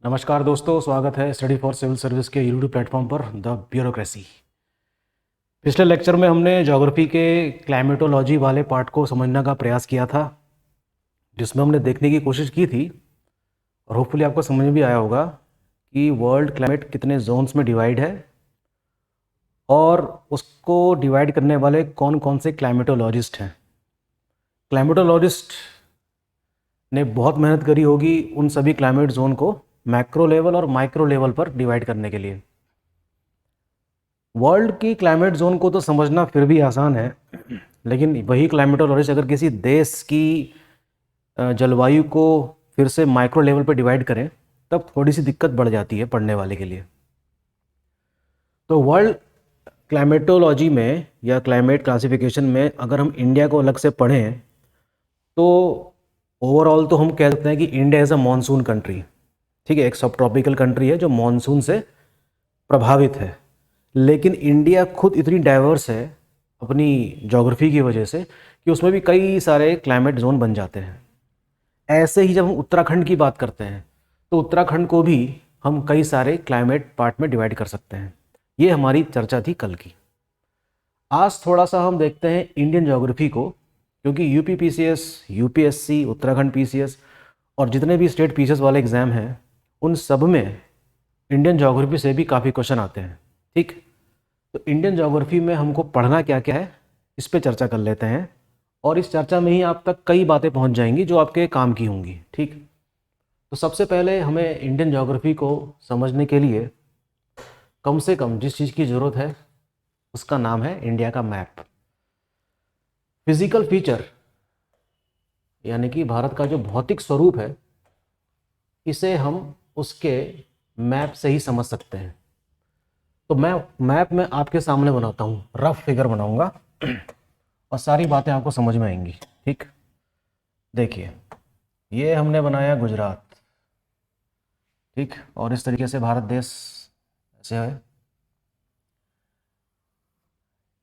नमस्कार दोस्तों, स्वागत है स्टडी फॉर सिविल सर्विस के यूट्यूब प्लेटफॉर्म पर द ब्यूरोक्रेसी। पिछले लेक्चर में हमने ज्योग्राफी के क्लाइमेटोलॉजी वाले पार्ट को समझने का प्रयास किया था, जिसमें हमने देखने की कोशिश की थी और होपफुली आपको समझ में भी आया होगा कि वर्ल्ड क्लाइमेट कितने जोन्स में डिवाइड है और उसको डिवाइड करने वाले कौन कौन से क्लाइमेटोलॉजिस्ट हैं। क्लाइमेटोलॉजिस्ट ने बहुत मेहनत करी होगी उन सभी क्लाइमेट जोन को मैक्रो लेवल और माइक्रो लेवल पर डिवाइड करने के लिए। वर्ल्ड की क्लाइमेट जोन को तो समझना फिर भी आसान है, लेकिन वही क्लाइमेटोलॉजिस्ट अगर किसी देश की जलवायु को फिर से माइक्रो लेवल पर डिवाइड करें तब थोड़ी सी दिक्कत बढ़ जाती है पढ़ने वाले के लिए। तो वर्ल्ड क्लाइमेटोलॉजी में या क्लाइमेट क्लासिफिकेशन में अगर हम इंडिया को अलग से पढ़ें तो ओवरऑल तो हम कह सकते हैं कि India as a monsoon country, ठीक है, एक सब ट्रॉपिकल कंट्री है जो मॉनसून से प्रभावित है। लेकिन इंडिया खुद इतनी डाइवर्स है अपनी ज्योग्राफी की वजह से कि उसमें भी कई सारे क्लाइमेट जोन बन जाते हैं। ऐसे ही जब हम उत्तराखंड की बात करते हैं तो उत्तराखंड को भी हम कई सारे क्लाइमेट पार्ट में डिवाइड कर सकते हैं। ये हमारी चर्चा थी कल की। आज थोड़ा सा हम देखते हैं इंडियन ज्योग्राफी को, क्योंकि UP PCS, UPSC, Uttarakhand PCS और जितने भी स्टेट पीसीएस वाले एग्ज़ाम हैं उन सब में इंडियन ज्योग्राफी से भी काफ़ी क्वेश्चन आते हैं। ठीक, तो इंडियन ज्योग्राफी में हमको पढ़ना क्या क्या है इस पे चर्चा कर लेते हैं और इस चर्चा में ही आप तक कई बातें पहुंच जाएंगी जो आपके काम की होंगी। ठीक, तो सबसे पहले हमें इंडियन ज्योग्राफी को समझने के लिए कम से कम जिस चीज़ की ज़रूरत है उसका नाम है इंडिया का मैप। फिजिकल फीचर यानी कि भारत का जो भौतिक स्वरूप है इसे हम उसके मैप से ही समझ सकते हैं। तो मैं मैप में आपके सामने बनाता हूँ, रफ फिगर बनाऊंगा और सारी बातें आपको समझ में आएंगी। ठीक, देखिए ये हमने बनाया गुजरात, ठीक, और इस तरीके से भारत देश ऐसे है।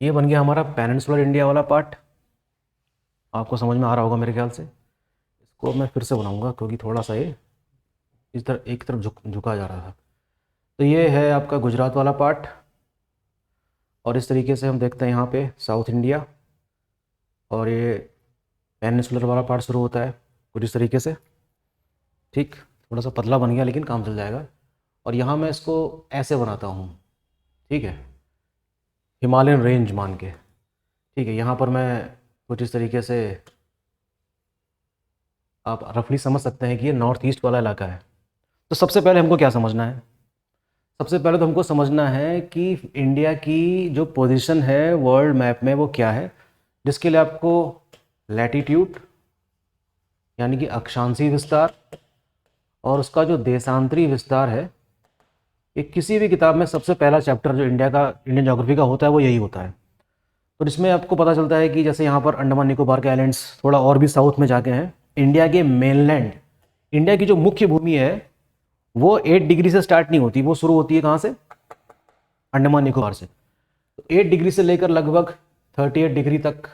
ये बन गया हमारा पेनिनसुलर इंडिया वाला पार्ट, आपको समझ में आ रहा होगा मेरे ख्याल से। इसको मैं फिर से बनाऊंगा क्योंकि थोड़ा सा ये इस तरफ एक तरफ झुका जा रहा था। तो ये है आपका गुजरात वाला पार्ट और इस तरीके से हम देखते हैं यहाँ पे साउथ इंडिया और ये पेनिनसुलर वाला पार्ट शुरू होता है कुछ इस तरीके से। ठीक, थोड़ा सा पतला बन गया लेकिन काम चल जाएगा। और यहाँ मैं इसको ऐसे बनाता हूँ, ठीक है, हिमालयन रेंज मान के। ठीक है, यहाँ पर मैं कुछ इस तरीके से आप रफली समझ सकते हैं कि ये नॉर्थ ईस्ट वाला इलाका है। तो सबसे पहले हमको क्या समझना है? सबसे पहले तो हमको समझना है कि इंडिया की जो पोजीशन है वर्ल्ड मैप में वो क्या है, जिसके लिए आपको लैटिट्यूड यानी कि अक्षांशीय विस्तार और उसका जो देशांतरी विस्तार है, ये किसी भी किताब में सबसे पहला चैप्टर जो इंडियन ज्योग्राफी का होता है वो यही होता है। तो इसमें आपको पता चलता है कि जैसे यहाँ पर अंडमान निकोबार के आइलैंड्स थोड़ा और भी साउथ में जाके हैं। इंडिया के मेनलैंड, इंडिया की जो मुख्य भूमि है वो 8 डिग्री से स्टार्ट नहीं होती, वो शुरू होती है कहाँ से? अंडमान निकोबार से। तो 8 डिग्री से लेकर लगभग 38 डिग्री तक,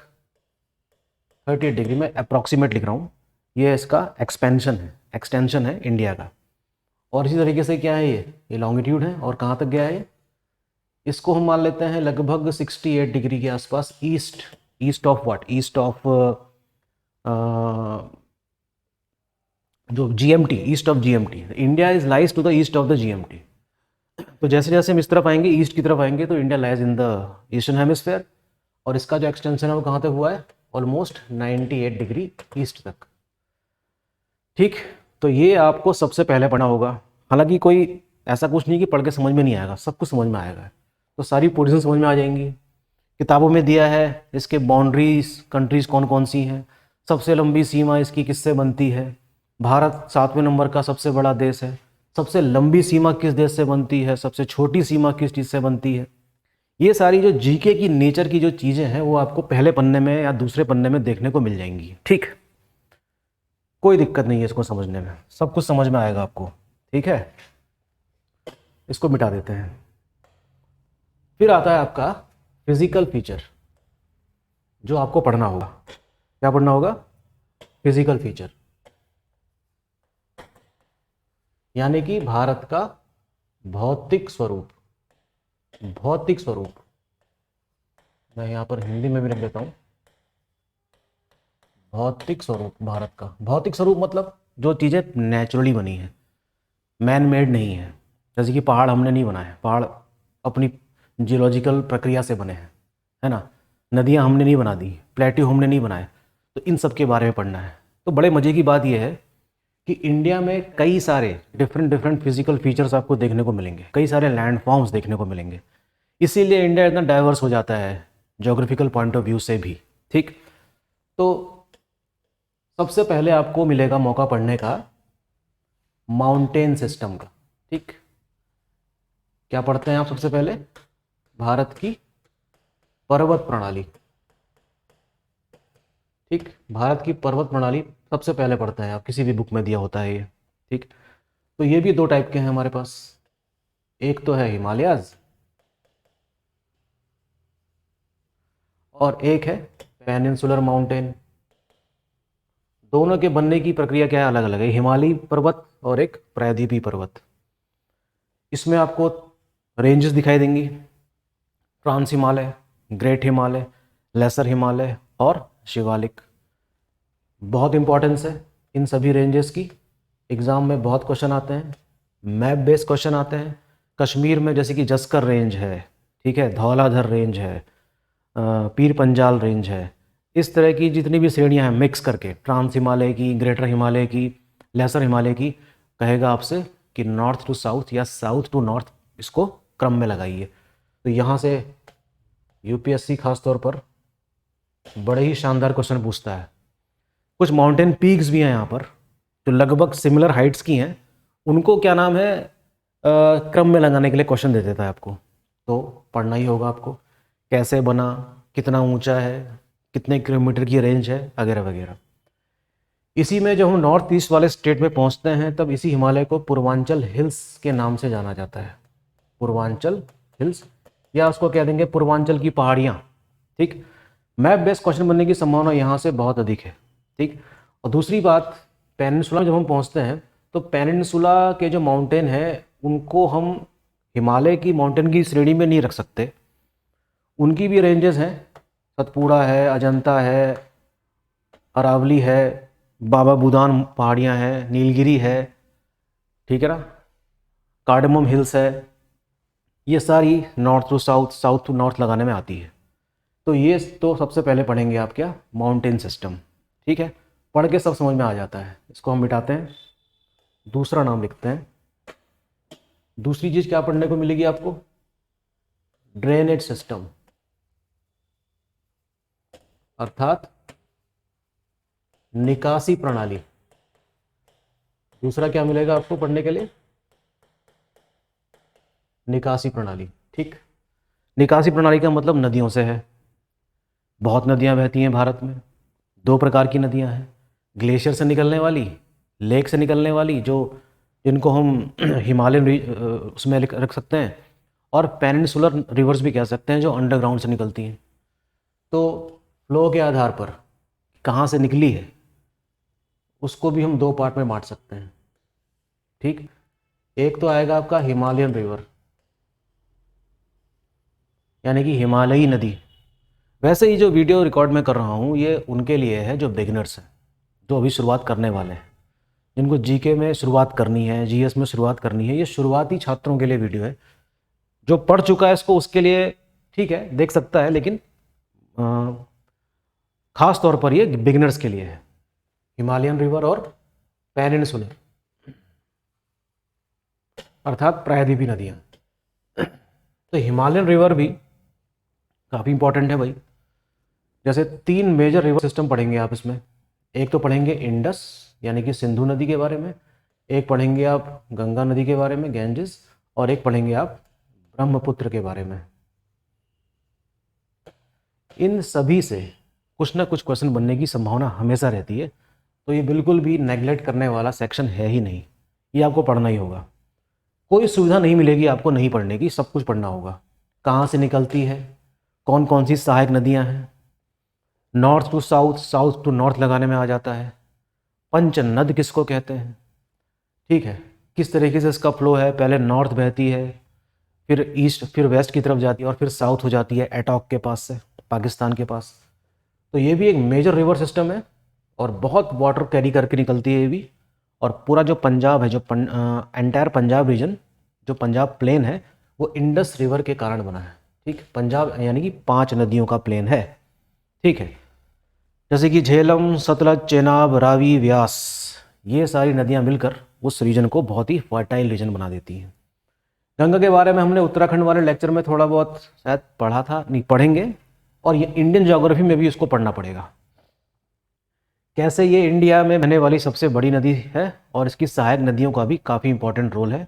38 डिग्री में अप्रॉक्सीमेट लिख रहा हूँ, ये इसका एक्सटेंशन है इंडिया का। और इसी तरीके से क्या है, ये लॉन्गिट्यूड है और कहाँ तक गया है, इसको हम मान लेते हैं लगभग 68 डिग्री के आसपास east of what, east of जो GMT, east of GMT. India is lies to the east of the GMT. तो जैसे जैसे हम इस तरफ आएंगे, ईस्ट की तरफ आएंगे, तो India lies in the eastern hemisphere और इसका जो एक्सटेंशन है वो कहाँ तक हुआ है? ऑलमोस्ट 98 डिग्री ईस्ट तक। ठीक, तो ये आपको सबसे पहले पढ़ना होगा। हालांकि कोई ऐसा कुछ नहीं कि पढ़ के समझ में नहीं आएगा, सब कुछ समझ में आएगा। तो सारी पोजीशन समझ में आ जाएंगी। किताबों में दिया है इसके बाउंड्रीज, कंट्रीज कौन कौन सी हैं, सबसे लंबी सीमा इसकी किससे बनती है, भारत 7वें नंबर का सबसे बड़ा देश है, सबसे लंबी सीमा किस देश से बनती है, सबसे छोटी सीमा किस चीज़ से बनती है। ये सारी जो जीके की नेचर की जो चीज़ें हैं वो आपको पहले पन्ने में या दूसरे पन्ने में देखने को मिल जाएंगी। ठीक, कोई दिक्कत नहीं है इसको समझने में, सब कुछ समझ में आएगा आपको। ठीक है, इसको मिटा देते हैं। फिर आता है आपका फिजिकल फीचर, जो आपको पढ़ना होगा। क्या पढ़ना होगा? Physical feature. यानी कि भारत का भौतिक स्वरूप, भौतिक स्वरूप, मैं यहाँ पर हिंदी में भी लिख देता हूँ, भौतिक स्वरूप भारत का। भौतिक स्वरूप मतलब जो चीज़ें नेचुरली बनी हैं, मैन मेड नहीं है। जैसे कि पहाड़ हमने नहीं बनाए, पहाड़ अपनी जियोलॉजिकल प्रक्रिया से बने हैं, है ना। नदियाँ हमने नहीं बना दी, प्लेट्यू हमने नहीं बनाए। तो इन सब के बारे में पढ़ना है। तो बड़े मज़े की बात यह है कि इंडिया में कई सारे डिफरेंट डिफरेंट फिजिकल फीचर्स आपको देखने को मिलेंगे, कई सारे लैंड फॉर्म्स देखने को मिलेंगे। इसीलिए इंडिया इतना डाइवर्स हो जाता है ज्योग्राफिकल पॉइंट ऑफ व्यू से भी। ठीक, तो सबसे पहले आपको मिलेगा मौका पढ़ने का माउंटेन सिस्टम का। ठीक, क्या पढ़ते हैं आप सबसे पहले? भारत की पर्वत प्रणाली। ठीक, भारत की पर्वत प्रणाली सबसे पहले पढ़ते हैं आप, किसी भी बुक में दिया होता है ये। ठीक, तो ये भी दो टाइप के हैं हमारे पास, एक तो है हिमालयाज और एक है पेनिनसुलर माउंटेन। दोनों के बनने की प्रक्रिया क्या है, अलग अलग है। हिमालयी पर्वत और एक प्रायद्वीपीय पर्वत। इसमें आपको रेंजेस दिखाई देंगी, trans Himalaya, great Himalaya, lesser Himalaya और शिवालिक। बहुत इंपॉर्टेंस है इन सभी रेंजेस की, एग्ज़ाम में बहुत क्वेश्चन आते हैं, मैप बेस्ड क्वेश्चन आते हैं। कश्मीर में जैसे कि जस्कर रेंज है, ठीक है, धौलाधर रेंज है, पीर पंजाल रेंज है, इस तरह की जितनी भी श्रेणियां हैं मिक्स करके, ट्रांस हिमालय की, ग्रेटर हिमालय की, लेसर हिमालय की, कहेगा आपसे कि नॉर्थ टू साउथ या साउथ टू नॉर्थ इसको क्रम में लगाइए। तो यहाँ से यूपीएससी खास तौर पर बड़े ही शानदार क्वेश्चन पूछता है। कुछ माउंटेन पीक्स भी हैं यहाँ पर जो लगभग सिमिलर हाइट्स की हैं, उनको क्या नाम है क्रम में लगाने के लिए क्वेश्चन दे देता है आपको। तो पढ़ना ही होगा आपको, कैसे बना, कितना ऊंचा है, कितने किलोमीटर की रेंज है, वगैरह वगैरह। इसी में जब हम नॉर्थ ईस्ट वाले स्टेट में पहुंचते हैं तब इसी हिमालय को पूर्वांचल हिल्स के नाम से जाना जाता है। पूर्वांचल हिल्स, या उसको कह देंगे पूर्वांचल की पहाड़ियाँ। ठीक, मैप बेस्ड क्वेश्चन बनने की संभावना यहाँ से बहुत अधिक है। ठीक, और दूसरी बात, पेनिनसुला जब हम पहुँचते हैं तो पेनिनसुला के जो माउंटेन हैं उनको हम हिमालय की माउंटेन की श्रेणी में नहीं रख सकते। उनकी भी रेंजेस हैं, सतपुड़ा है, अजंता है, अरावली है, बाबा बुदान पहाड़ियाँ हैं, नीलगिरी है, ठीक है ना, कार्डमम हिल्स है। ये सारी north to south, south to north लगाने में आती है। तो ये तो सबसे पहले पढ़ेंगे आप क्या, माउंटेन सिस्टम। ठीक है, पढ़ के सब समझ में आ जाता है। इसको हम मिटाते हैं, दूसरा नाम लिखते हैं। दूसरी चीज़ क्या पढ़ने को मिलेगी आपको, ड्रेनेज सिस्टम, अर्थात निकासी प्रणाली। दूसरा क्या मिलेगा आपको पढ़ने के लिए, निकासी प्रणाली। ठीक, निकासी प्रणाली का मतलब नदियों से है। बहुत नदियां बहती हैं भारत में, दो प्रकार की नदियां हैं, ग्लेशियर से निकलने वाली, लेक से निकलने वाली, जो जिनको हम हिमालयन उसमें रख सकते हैं, और पेनिनसुलर रिवर्स भी कह सकते हैं जो अंडरग्राउंड से निकलती हैं। तो फ्लो के आधार पर कहाँ से निकली है उसको भी हम दो पार्ट में बांट सकते हैं। ठीक, एक तो आएगा आपका हिमालयन रिवर, यानी कि हिमालयी नदी। वैसे ही जो वीडियो रिकॉर्ड मैं कर रहा हूँ ये उनके लिए है जो बिगिनर्स हैं, जो अभी शुरुआत करने वाले हैं, जिनको जीके में शुरुआत करनी है, जीएस में शुरुआत करनी है। ये शुरुआती छात्रों के लिए वीडियो है। जो पढ़ चुका है इसको उसके लिए ठीक है, देख सकता है, लेकिन खास तौर पर ये बिगिनर्स के लिए है, हिमालयन रिवर और पेनिनसुलर अर्थात प्रायद्वीपीय नदियाँ। तो हिमालयन रिवर भी काफ़ी इंपॉर्टेंट है भाई। जैसे तीन मेजर रिवर सिस्टम पढ़ेंगे आप इसमें। एक तो पढ़ेंगे इंडस यानी कि सिंधु नदी के बारे में, एक पढ़ेंगे आप गंगा नदी के बारे में, गैंजेस, और एक पढ़ेंगे आप ब्रह्मपुत्र के बारे में। इन सभी से कुछ ना कुछ क्वेश्चन बनने की संभावना हमेशा रहती है। तो ये बिल्कुल भी नेगलेक्ट करने वाला सेक्शन है ही नहीं, ये आपको पढ़ना ही होगा। कोई सुविधा नहीं मिलेगी आपको नहीं पढ़ने की, सब कुछ पढ़ना होगा। कहाँ से निकलती है, कौन कौन सी सहायक नदियाँ हैं, north to south, south to north लगाने में आ जाता है, पंचनद किसको कहते हैं। ठीक है, किस तरीके से इसका फ्लो है, पहले नॉर्थ बहती है, फिर ईस्ट, फिर वेस्ट की तरफ जाती है और फिर साउथ हो जाती है एटॉक के पास से, पाकिस्तान के पास। तो ये भी एक मेजर रिवर सिस्टम है और बहुत वाटर कैरी करके निकलती है ये भी। और पूरा जो पंजाब है, जो एंटायर पंजाब रीजन, जो पंजाब प्लेन है, वो इंडस रिवर के कारण बना है। ठीक, पंजाब यानी कि 5 नदियों का प्लेन है। ठीक है, जैसे कि झेलम, सतलज, चेनाब, रावी, व्यास, ये सारी नदियाँ मिलकर उस रीजन को बहुत ही फर्टाइल रीजन बना देती हैं। गंगा के बारे में हमने उत्तराखंड वाले लेक्चर में थोड़ा बहुत शायद पढ़ा था, नहीं पढ़ेंगे, और ये इंडियन ज्योग्राफी में भी इसको पढ़ना पड़ेगा। कैसे ये इंडिया में बहने वाली सबसे बड़ी नदी है और इसकी सहायक नदियों का भी काफ़ी इंपॉर्टेंट रोल है।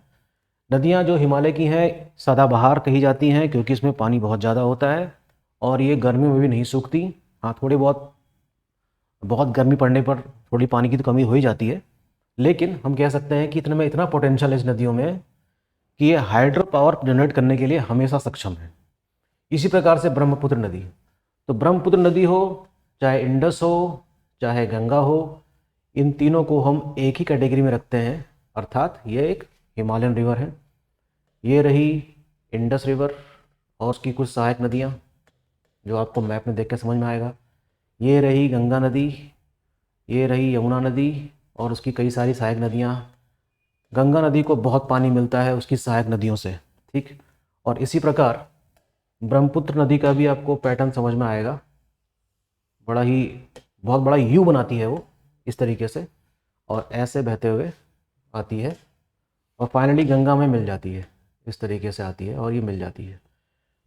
नदियाँ जो हिमालय की हैं सदाबहार कही जाती हैं क्योंकि इसमें पानी बहुत ज़्यादा होता है और ये गर्मियों में भी नहीं सूखती। हाँ, थोड़ी बहुत गर्मी पड़ने पर थोड़ी पानी की तो कमी हो ही जाती है, लेकिन हम कह सकते हैं कि इतने में इतना पोटेंशियल है इस नदियों में कि ये हाइड्रो पावर जनरेट करने के लिए हमेशा सक्षम है। इसी प्रकार से ब्रह्मपुत्र नदी, तो ब्रह्मपुत्र नदी हो, चाहे इंडस हो, चाहे गंगा हो, इन तीनों को हम एक ही कैटेगरी में रखते हैं, अर्थात ये एक हिमालयन रिवर है। ये रही इंडस रिवर और उसकी कुछ सहायक नदियाँ जो आपको मैप में देख के समझ में आएगा। ये रही गंगा नदी, ये रही यमुना नदी और उसकी कई सारी सहायक नदियाँ। गंगा नदी को बहुत पानी मिलता है उसकी सहायक नदियों से। ठीक, और इसी प्रकार ब्रह्मपुत्र नदी का भी आपको पैटर्न समझ में आएगा। बहुत बड़ा यू बनाती है वो इस तरीके से और ऐसे बहते हुए आती है और फाइनली गंगा में मिल जाती है, इस तरीके से आती है और ये मिल जाती है।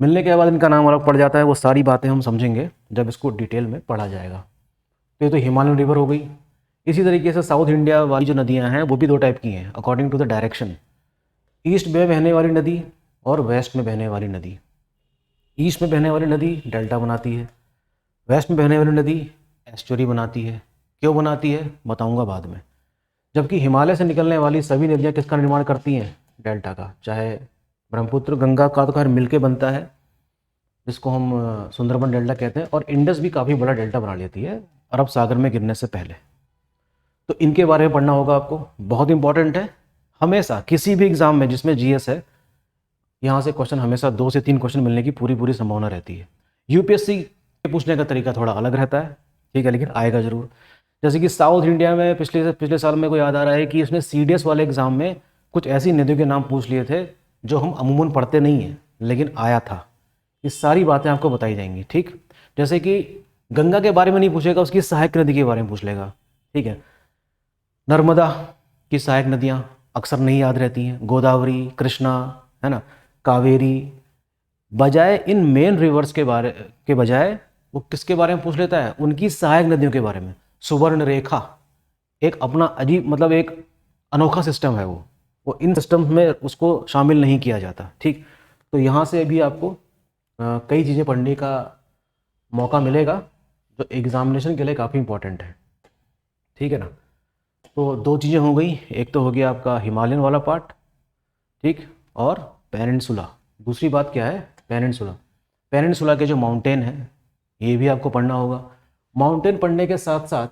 मिलने के बाद इनका नाम अलग पड़ जाता है, वो सारी बातें हम समझेंगे जब इसको डिटेल में पढ़ा जाएगा। तो ये तो हिमालयन रिवर हो गई। इसी तरीके से साउथ इंडिया वाली जो नदियाँ हैं वो भी 2 टाइप की हैं according to the direction. East में बहने वाली नदी और वेस्ट में बहने वाली नदी। ईस्ट में बहने वाली नदी डेल्टा बनाती है, वेस्ट में बहने वाली नदी एस्चुरी बनाती है। क्यों बनाती है बताऊंगा बाद में। जबकि हिमालय से निकलने वाली सभी नदियाँ किसका निर्माण करती हैं, डेल्टा का। चाहे ब्रह्मपुत्र गंगा का तो खैर मिलके बनता है जिसको हम सुंदरबन डेल्टा कहते हैं, और इंडस भी काफ़ी बड़ा डेल्टा बना लेती है अरब सागर में गिरने से पहले। तो इनके बारे में पढ़ना होगा आपको, बहुत इंपॉर्टेंट है। हमेशा किसी भी एग्ज़ाम में जिसमें जीएस है, यहाँ से क्वेश्चन हमेशा 2 से 3 क्वेश्चन मिलने की पूरी संभावना रहती है। यूपीएससी के पूछने का तरीका थोड़ा अलग रहता है, ठीक है, लेकिन आएगा ज़रूर। जैसे कि साउथ इंडिया में पिछले साल में को याद आ रहा है कि उसने सीडीएस वाले एग्ज़ाम में कुछ ऐसी नदियों के नाम पूछ लिए थे जो हम अमूमन पढ़ते नहीं हैं लेकिन आया था। ये सारी बातें आपको बताई जाएंगी। ठीक, जैसे कि गंगा के बारे में नहीं पूछेगा, उसकी सहायक नदी के बारे में पूछ लेगा। ठीक है, नर्मदा की सहायक नदियाँ अक्सर नहीं याद रहती हैं, गोदावरी, कृष्णा, है ना, कावेरी। बजाय इन मेन रिवर्स के बजाय वो किसके बारे में पूछ लेता है, उनकी सहायक नदियों के बारे में। सुवर्ण रेखा एक अपना अजीब मतलब एक अनोखा सिस्टम है, वो इन सिस्टम में उसको शामिल नहीं किया जाता। ठीक, तो यहाँ से भी आपको कई चीज़ें पढ़ने का मौका मिलेगा जो एग्जामिनेशन के लिए काफ़ी इंपॉर्टेंट है। ठीक है ना, तो 2 चीज़ें हो गई, एक तो हो गया आपका हिमालयन वाला पार्ट, ठीक, और पेनिनसुला। दूसरी बात क्या है, पेनिनसुला के जो माउंटेन है ये भी आपको पढ़ना होगा। माउंटेन पढ़ने के साथ साथ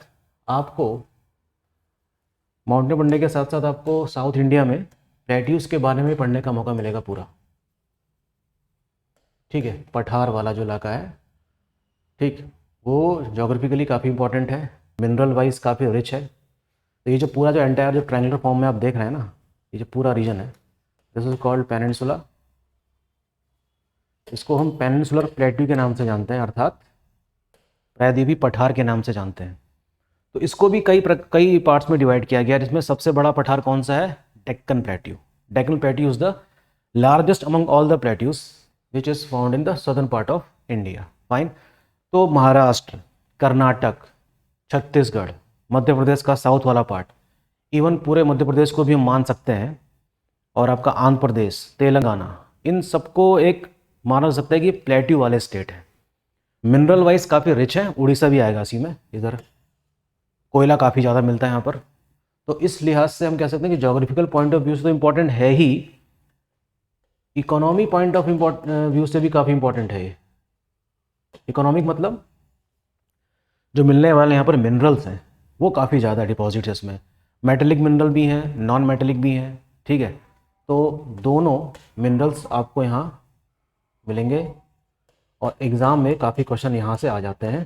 आपको साउथ इंडिया में प्लेट्यूज के बारे में पढ़ने का मौका मिलेगा पूरा। ठीक है, पठार वाला जो इलाका है, ठीक, वो जोग्राफिकली काफ़ी इंपॉर्टेंट है, मिनरल वाइज काफ़ी रिच है। तो ये जो पूरा जो एंटायर जो ट्रायंगुलर फॉर्म में आप देख रहे हैं ना, ये जो पूरा रीजन है, दिस इज कॉल्ड पेनिनसुला। इसको हम पेनिनसुलर प्लेट्यू के नाम से जानते हैं, अर्थात प्रायद्वीपीय पठार के नाम से जानते हैं। तो इसको भी कई पार्ट्स में डिवाइड किया गया है, जिसमें सबसे बड़ा पठार कौन सा है, Deccan plateau. Deccan plateau is the largest among all the plateaus which is found in the southern part of India. Fine, तो महाराष्ट्र, कर्नाटक, छत्तीसगढ़, मध्य प्रदेश का साउथ वाला पार्ट, इवन पूरे मध्य प्रदेश को भी हम मान सकते हैं, और आपका आंध्र प्रदेश, तेलंगाना, इन सबको एक माना जा सकता है कि प्लेट्यू वाले स्टेट है। मिनरल वाइज काफ़ी रिच है, उड़ीसा भी आएगा इसी में, इधर कोयला काफ़ी ज़्यादा मिलता है यहाँ पर। तो इस लिहाज से हम कह सकते हैं कि जोग्राफिकल पॉइंट ऑफ व्यू से तो इम्पॉर्टेंट है ही, इकोनॉमी पॉइंट ऑफ व्यू से भी काफ़ी इंपॉर्टेंट है ये। इकोनॉमिक मतलब जो मिलने वाले यहाँ पर मिनरल्स हैं वो काफ़ी ज़्यादा डिपॉजिट्स है इसमें। मेटेलिक मिनरल भी हैं, नॉन मेटेलिक भी हैं, ठीक है। तो दोनों मिनरल्स आपको यहाँ मिलेंगे और एग्ज़ाम में काफ़ी क्वेश्चन यहाँ से आ जाते हैं।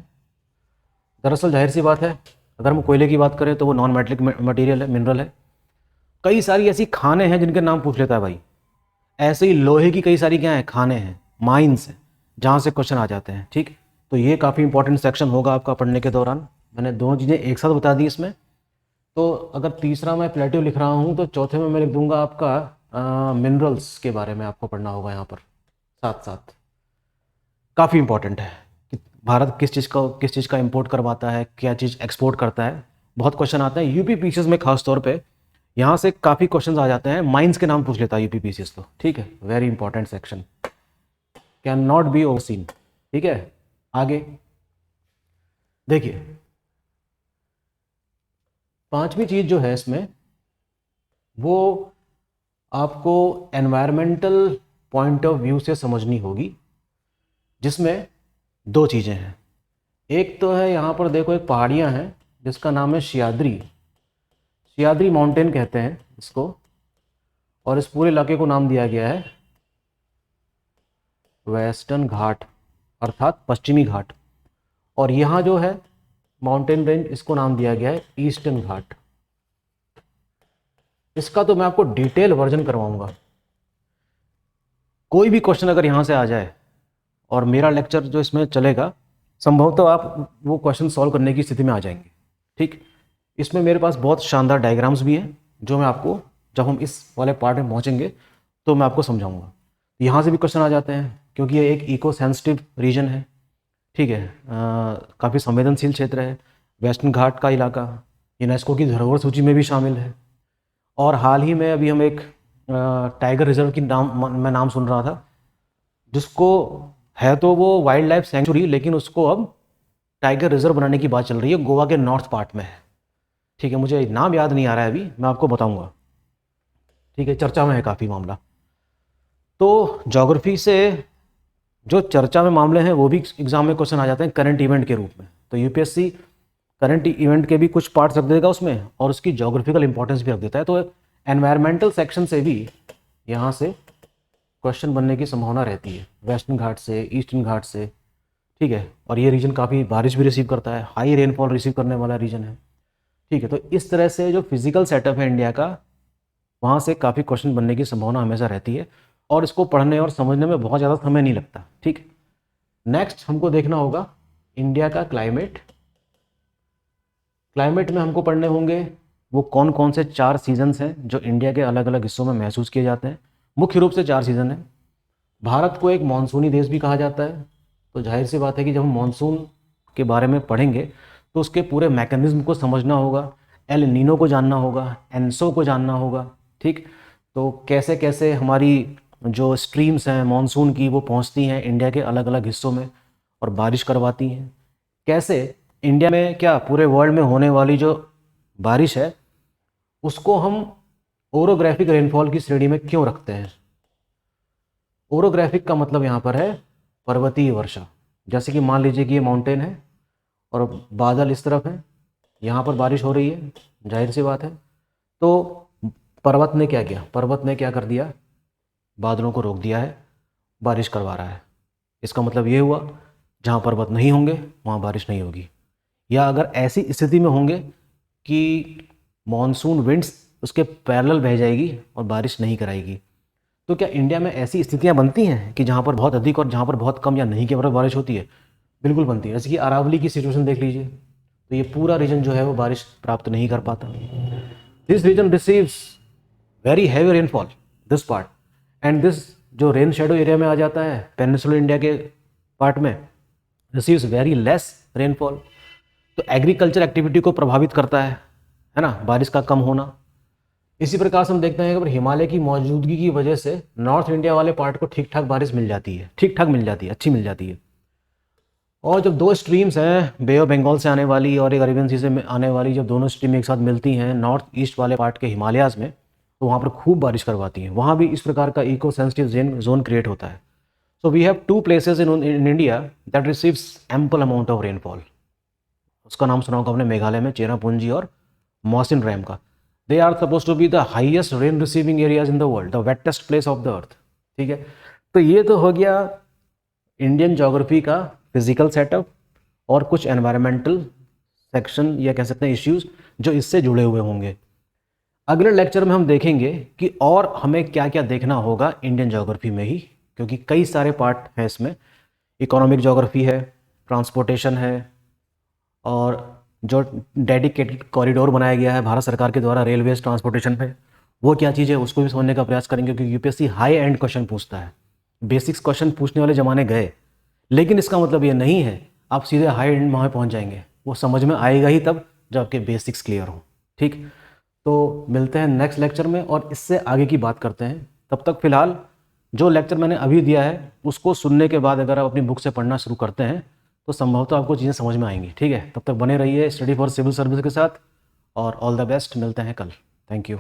दरअसल जाहिर सी बात है, अगर हम कोयले की बात करें तो वो नॉन मेटलिक मटेरियल है, मिनरल है। कई सारी ऐसी खाने हैं जिनके नाम पूछ लेता है भाई। ऐसे ही लोहे की कई सारी क्या है, खाने हैं, माइंस हैं, जहाँ से क्वेश्चन आ जाते हैं। ठीक, तो ये काफ़ी इंपॉर्टेंट सेक्शन होगा आपका पढ़ने के दौरान। मैंने दोनों चीज़ें एक साथ बता दी इसमें। तो अगर तीसरा मैं प्लेटिव लिख रहा हूँ तो चौथे में मैं लिख दूंगा आपका मिनरल्स के बारे में आपको पढ़ना होगा यहाँ पर साथ साथ। काफ़ी इंपॉर्टेंट है कि भारत किस चीज़ का इंपोर्ट करवाता है, क्या चीज़ एक्सपोर्ट करता है। बहुत क्वेश्चन आते हैं यूपी पीसीएस में, खास तौर पे यहाँ से काफ़ी क्वेश्चन आ जाते हैं। माइंस के नाम पूछ लेता है यूपी पीसीएस तो, ठीक है। Very important section, can not be overseen. ठीक है, आगे देखिए, पांचवी चीज़ जो है इसमें वो आपको एनवायरमेंटल पॉइंट ऑफ व्यू से समझनी होगी, जिसमें दो चीज़ें हैं। एक तो है यहाँ पर देखो, एक पहाड़ियाँ हैं जिसका नाम है सह्याद्री, सह्याद्री माउंटेन कहते हैं इसको, और इस पूरे इलाके को नाम दिया गया है वेस्टर्न घाट, अर्थात पश्चिमी घाट। और यहाँ जो है माउंटेन रेंज, इसको नाम दिया गया है ईस्टर्न घाट। इसका तो मैं आपको डिटेल वर्जन करवाऊंगा। कोई भी क्वेश्चन अगर यहाँ से आ जाए और मेरा लेक्चर जो इसमें चलेगा, संभवतः तो आप वो क्वेश्चन सॉल्व करने की स्थिति में आ जाएंगे। ठीक, इसमें मेरे पास बहुत शानदार डायग्राम्स भी हैं जो मैं आपको, जब हम इस वाले पार्ट में पहुँचेंगे तो मैं आपको समझाऊंगा। यहाँ से भी क्वेश्चन आ जाते हैं क्योंकि ये एक इको सेंसिटिव रीजन है। ठीक है, काफ़ी संवेदनशील क्षेत्र है। वेस्टर्न घाट का इलाका यूनेस्को की धरोहर सूची में भी शामिल है। और हाल ही में अभी हम एक टाइगर रिजर्व की मैं नाम सुन रहा था, जिसको है तो वो वाइल्ड लाइफ सेंचुरी, लेकिन उसको अब टाइगर रिजर्व बनाने की बात चल रही है, गोवा के नॉर्थ पार्ट में है। ठीक है, मुझे नाम याद नहीं आ रहा है अभी, मैं आपको बताऊंगा। ठीक है, चर्चा में है काफ़ी मामला। तो ज्योग्राफी से जो चर्चा में मामले हैं वो भी एग्जाम में क्वेश्चन आ जाते हैं करंट इवेंट के रूप में। तो यूपीएससी करंट इवेंट के भी कुछ पार्ट्स रख देगा उसमें, और उसकी ज्योग्राफिकल इंपॉर्टेंस भी रख देता है। तो एनवायरमेंटल सेक्शन से भी यहाँ से क्वेश्चन बनने की संभावना रहती है, वेस्टर्न घाट से, ईस्टर्न घाट से। ठीक है, और ये रीजन काफ़ी बारिश भी रिसीव करता है, हाई रेनफॉल रिसीव करने वाला रीजन है। ठीक है, तो इस तरह से जो फिजिकल सेटअप है इंडिया का, वहाँ से काफ़ी क्वेश्चन बनने की संभावना हमेशा रहती है, और इसको पढ़ने और समझने में बहुत ज़्यादा समय नहीं लगता। ठीक, नेक्स्ट हमको देखना होगा इंडिया का क्लाइमेट। क्लाइमेट में हमको पढ़ने होंगे वो कौन कौन से 4 सीजन्स हैं जो इंडिया के अलग अलग हिस्सों में महसूस किए जाते हैं। मुख्य रूप से 4 सीज़न हैं। भारत को एक मानसूनी देश भी कहा जाता है, तो जाहिर सी बात है कि जब हम मानसून के बारे में पढ़ेंगे तो उसके पूरे मैकेनिज्म को समझना होगा, एल नीनो को जानना होगा, एनसो को जानना होगा। ठीक, तो कैसे कैसे हमारी जो स्ट्रीम्स हैं मानसून की वो पहुंचती हैं इंडिया के अलग अलग हिस्सों में और बारिश करवाती हैं। कैसे इंडिया में, क्या पूरे वर्ल्ड में होने वाली जो बारिश है उसको हम ओरोग्राफिक रेनफॉल की श्रेणी में क्यों रखते हैं। ओरोग्राफिक का मतलब यहाँ पर है पर्वतीय वर्षा। जैसे कि मान लीजिए कि ये माउंटेन है और बादल इस तरफ है, यहाँ पर बारिश हो रही है, जाहिर सी बात है। तो पर्वत ने क्या किया, पर्वत ने क्या कर दिया, बादलों को रोक दिया है, बारिश करवा रहा है। इसका मतलब ये हुआ जहाँ पर्वत नहीं होंगे वहाँ बारिश नहीं होगी, या अगर ऐसी स्थिति में होंगे कि मॉनसून विंड्स उसके पैरेलल बह जाएगी और बारिश नहीं कराएगी। तो क्या इंडिया में ऐसी स्थितियाँ बनती हैं कि जहाँ पर बहुत अधिक और जहाँ पर बहुत कम या नहीं के बराबर बारिश होती है? बिल्कुल बनती है। जैसे कि अरावली की सिचुएशन देख लीजिए, तो ये पूरा रीजन जो है वो बारिश प्राप्त नहीं कर पाता। This region receives very heavy rainfall, this part, and this जो रेन शेडो एरिया में आ जाता है पेनिनसुलर इंडिया के पार्ट में, रिसीव्स वेरी लेस रेनफॉल। तो एग्रीकल्चर एक्टिविटी को प्रभावित करता है ना, बारिश का कम होना। इसी प्रकार से हम देखते हैं कि हिमालय की मौजूदगी की वजह से नॉर्थ इंडिया वाले पार्ट को ठीक ठाक बारिश मिल जाती है, ठीक ठाक मिल जाती है, अच्छी मिल जाती है। और जब दो स्ट्रीम्स हैं, बे ऑफ बंगाल से आने वाली और एक अरेबियन सी से आने वाली, जब दोनों स्ट्रीम एक साथ मिलती हैं नॉर्थ ईस्ट वाले पार्ट के हिमालयाज में, तो वहाँ पर खूब बारिश करवाती हैं। वहाँ भी इस प्रकार का इको सेंसिटिव जोन क्रिएट होता है। So we have 2 places in India that receives ample amount of rainfall. उसका नाम सुना होगा आपने, मेघालय में चेरापूंजी और मौसिन रैम का। They are suppose to be the highest rain receiving areas in the world, the wettest place of the earth. ठीक है, तो ये तो हो गया इंडियन ज्योग्राफी का फिजिकल सेटअप और कुछ एनवायरमेंटल सेक्शन या कह सकते हैं इश्यूज जो इससे जुड़े हुए होंगे। अगले लेक्चर में हम देखेंगे कि और हमें क्या क्या देखना होगा इंडियन ज्योग्राफी में ही, क्योंकि कई सारे पार्ट हैं इसमें। इकोनॉमिक ज्योग्राफी है, ट्रांसपोर्टेशन है, और जो डेडिकेटेड कॉरिडोर बनाया गया है भारत सरकार के द्वारा रेलवेज ट्रांसपोर्टेशन पे, वो क्या चीज़ है उसको भी समझने का प्रयास करेंगे, क्योंकि यूपीएससी हाई एंड क्वेश्चन पूछता है। बेसिक्स क्वेश्चन पूछने वाले ज़माने गए, लेकिन इसका मतलब ये नहीं है आप सीधे हाई एंड वहाँ पहुँच जाएंगे। वो समझ में आएगा ही तब जब आपके बेसिक्स क्लियर हो। ठीक, तो मिलते हैं नेक्स्ट लेक्चर में और इससे आगे की बात करते हैं। तब तक फ़िलहाल जो लेक्चर मैंने अभी दिया है उसको सुनने के बाद अगर आप अपनी बुक से पढ़ना शुरू करते हैं तो संभवतः आपको चीज़ें समझ में आएंगी। ठीक है, तब तक बने रहिए स्टडी फॉर सिविल सर्विस के साथ और ऑल द बेस्ट। मिलते हैं कल। Thank you.